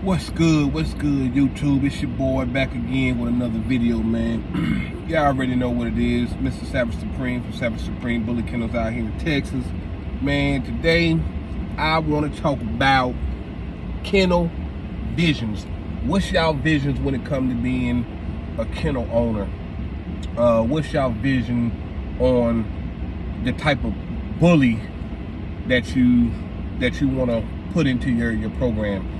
What's good? What's good, YouTube? It's your boy back again with another video, man. Y'all already know what it is. Mr. Savage Supreme from Savage Supreme Bully Kennels out here in Texas. Man, today I want to talk about kennel visions. What's y'all visions when it comes to being a kennel owner? What's y'all vision on the type of bully that you want to put into your program?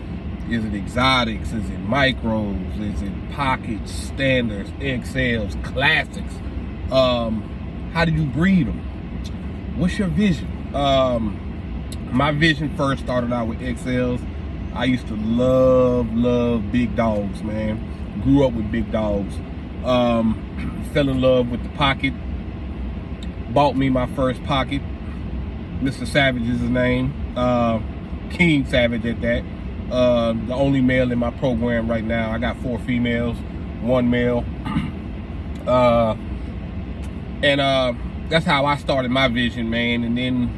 Is it exotics? Is it micros? Is it pockets, standards, XLs, classics? How do you breed them? What's your vision? My vision first started out with XLs. I used to love big dogs, man. Grew up with big dogs. Fell in love with the pocket. Bought me my first pocket. Mr. Savage is his name. King Savage at that. The only male in my program right now. I got 4 females, 1 male. That's how I started my vision, man. And then,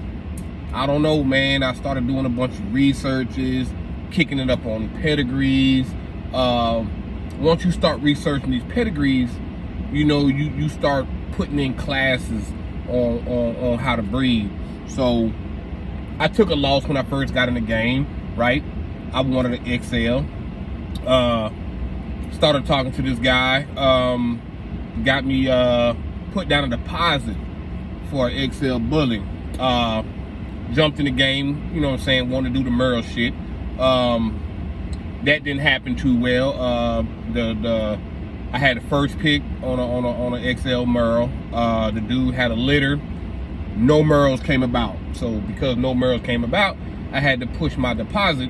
I don't know, man, I started doing a bunch of researches, kicking it up on pedigrees. Once you start researching these pedigrees, you know, you start putting in classes on how to breed. So, I took a loss when I first got in the game, right? I wanted an XL. Started talking to this guy. Got me put down a deposit for an XL bully. Jumped in the game, you know what I'm saying, wanted to do the Merle shit. That didn't happen too well. I had the first pick on a XL Merle. The dude had a litter. No Merles came about. So because no Merles came about, I had to push my deposit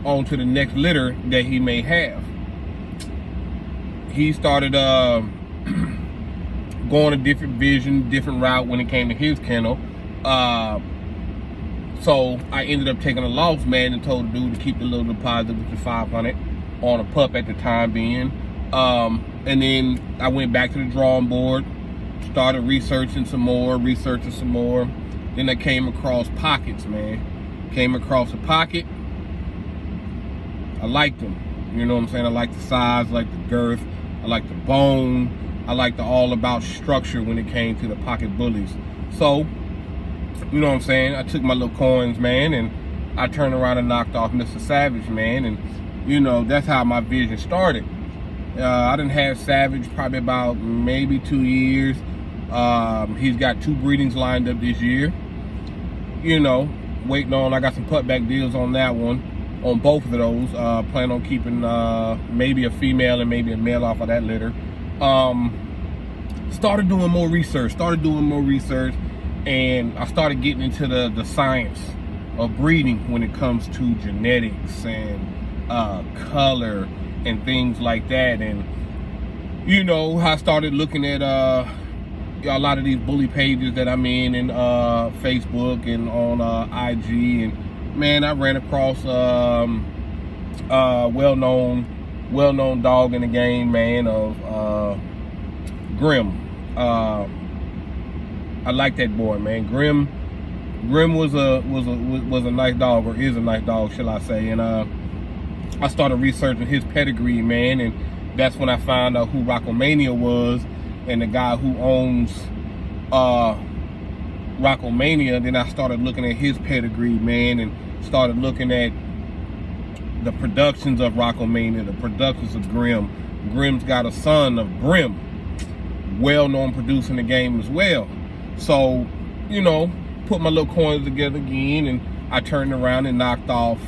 onto the next litter that he may have. He started going a different vision, different route when it came to his kennel. So I ended up taking a loss, man, and told the dude to keep the little deposit, which was $500 on a pup at the time being. And then I went back to the drawing board, started researching some more. Then I came across pockets, man. Came across a pocket. I liked them, you know what I'm saying? I like the size, I like the girth, I like the bone, I like the all about structure when it came to the pocket bullies. So, you know what I'm saying? I took my little coins, man, and I turned around and knocked off Mr. Savage, man, and you know, that's how my vision started. I didn't have Savage probably about maybe 2 years. He's got 2 breedings lined up this year. You know, waiting on, I got some putback deals on that one. On both of those, plan on keeping maybe a female and maybe a male off of that litter. Started doing more research, and I started getting into the science of breeding when it comes to genetics and color and things like that. And you know, I started looking at a lot of these bully pages that I'm in Facebook and on IG, and man, I ran across well-known dog in the game, man, of Grim. I like that boy, man. Grim was a nice dog, or is a nice dog, shall I say? And I started researching his pedigree, man, and that's when I found out who Rockomania was and the guy who owns Rockomania. Then I started looking at his pedigree, man, and started looking at the productions of Rockomania, the productions of Grim. Grim's got a son of Brim, well-known producer in the game as well. So, you know, put my little coins together again, and I turned around and knocked off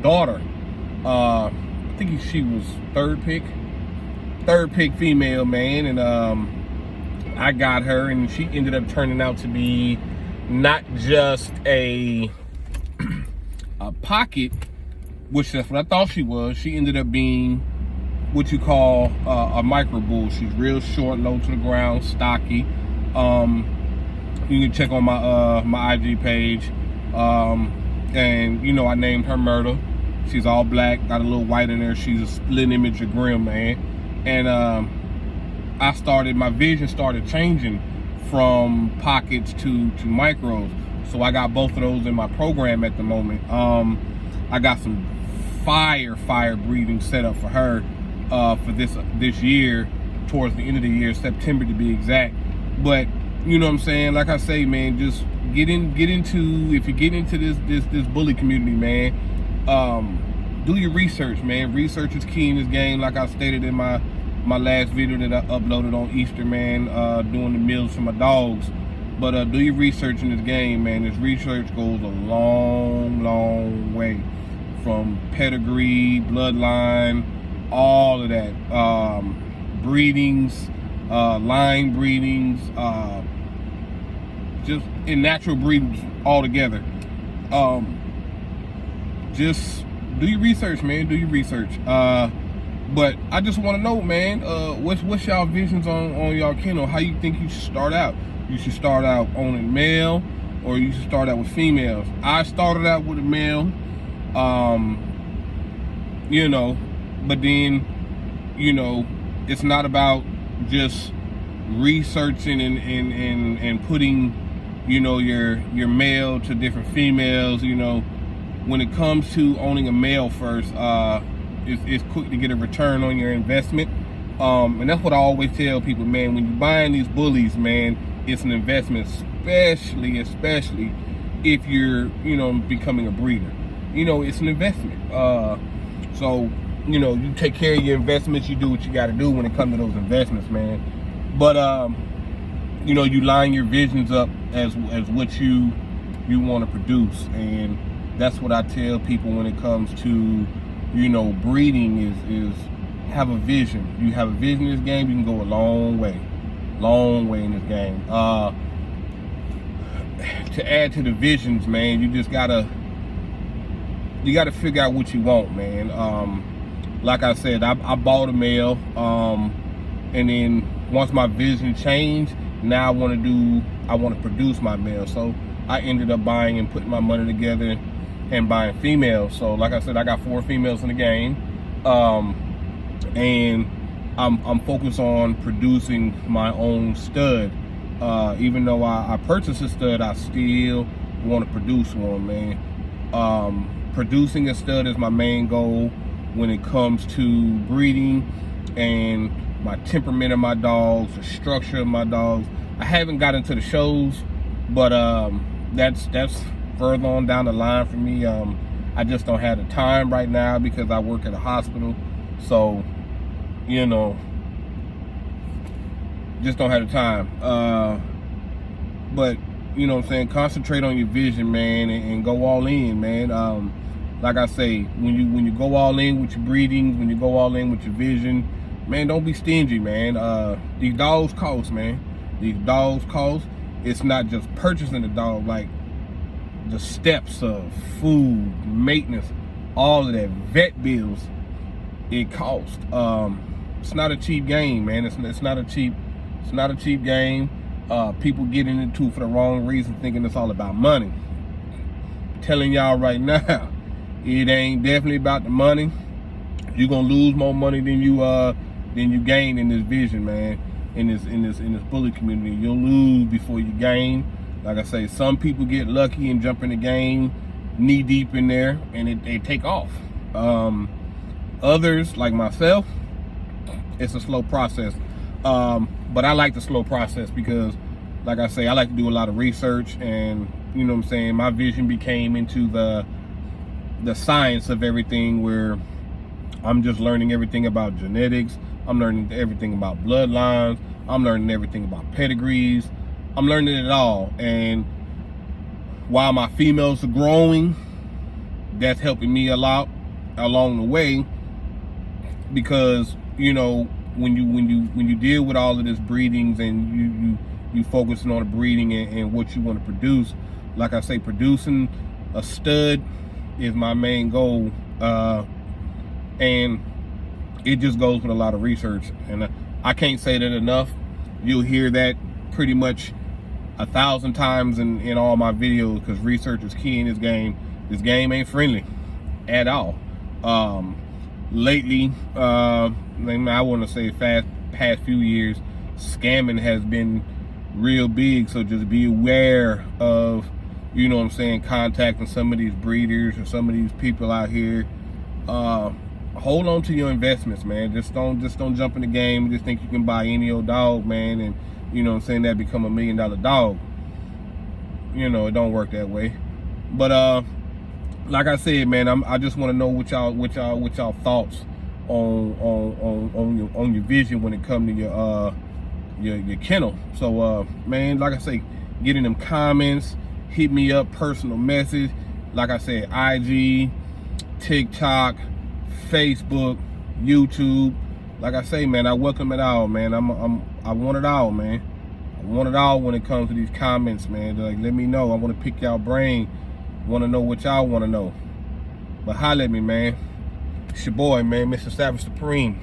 daughter. I think she was third pick female, man, and I got her, and she ended up turning out to be not just a pocket, which that's what I thought she was. She ended up being what you call a micro bull. She's real short, low to the ground, stocky. You can check on my IG page, and you know, I named her Murder. She's all black, got a little white in there. She's a split image of Grim, man. And my vision started changing from pockets to micros. So I got both of those in my program at the moment. I got some fire breeding set up for her for this year, towards the end of the year, September to be exact. But you know what I'm saying, like I say, man, just get into, if you get into this bully community, man, do your research, man. Research is key in this game, like I stated in my last video that I uploaded on Easter, man, doing the meals for my dogs. But do your research in this game, man. This research goes a long way, from pedigree, bloodline, all of that, breedings, line breedings, just in natural breedings altogether. Just do your research, man. Do your research. But I just want to know, man, what's y'all visions on y'all kennel? How you think you should start out? You should start out owning male, or you should start out with females. I started out with a male, you know, but then, you know, it's not about just researching and putting, you know, your male to different females. You know, when it comes to owning a male first, it's quick to get a return on your investment. And that's what I always tell people, man. When you're buying these bullies, man, it's an investment, especially if you're, you know, becoming a breeder. You know, it's an investment. So, you know, you take care of your investments. You do what you got to do when it comes to those investments, man. But you know, you line your visions up as what you want to produce, and that's what I tell people when it comes to, you know, breeding is have a vision. You have a vision in this game, you can go a long way in this game. To add to the visions, man, you just gotta figure out what you want, man. Like I said, I bought a male, and then once my vision changed, now I want to produce my male. So I ended up buying and putting my money together and buying females. So like I said, I got 4 females in the game, and I'm focused on producing my own stud. Even though I purchased a stud, I still want to produce one, man. Producing a stud is my main goal when it comes to breeding and my temperament of my dogs, the structure of my dogs. I haven't got into the shows, but that's further on down the line for me. I just don't have the time right now because I work at a hospital. So, you know, just don't have the time. But, you know what I'm saying, concentrate on your vision, man, and go all in, man. Like I say, when you go all in with your breedings, when you go all in with your vision, man, don't be stingy, man. These dogs cost, man. These dogs cost. It's not just purchasing the dog, like the steps of food, maintenance, all of that, vet bills, it costs. It's not a cheap game, man. It's not a cheap game. People get into it for the wrong reason, thinking it's all about money. Telling y'all right now, it ain't definitely about the money. You're gonna lose more money than you gain in this vision, man. In this bully community, you'll lose before you gain. Like I say, some people get lucky and jump in the game knee deep in there, and they take off. Others, like myself, it's a slow process. But I like the slow process because, like I say, I like to do a lot of research, and you know what I'm saying, my vision became into the science of everything, where I'm just learning everything about genetics. I'm learning everything about bloodlines. I'm learning everything about pedigrees. I'm learning it all. And while my females are growing, that's helping me a lot along the way, because, you know, when you deal with all of this breedings and you focusing on the breeding and what you want to produce, like I say, producing a stud is my main goal, and it just goes with a lot of research. And I can't say that enough. You'll hear that pretty much 1,000 times in all my videos, because research is key in this game. This game ain't friendly at all. Lately, I want to say past few years, scamming has been real big. So just be aware of, you know what I'm saying, contacting some of these breeders or some of these people out here hold on to your investments, man. Just don't jump in the game and just think you can buy any old dog, man, and you know what I'm saying, that become $1 million dog. You know, it don't work that way. But like I said, man, I just want to know what y'all thoughts on your vision when it comes to your kennel. So man, like I say, get in them comments, hit me up, personal message. Like I said, IG, TikTok, Facebook, YouTube. Like I say, man, I welcome it all, man. I want it all, man. I want it all when it comes to these comments, man. Like, let me know. I want to pick y'all brain. Want to know what y'all want to know. But holler at me, man. It's your boy, man, Mr. Savage Supreme.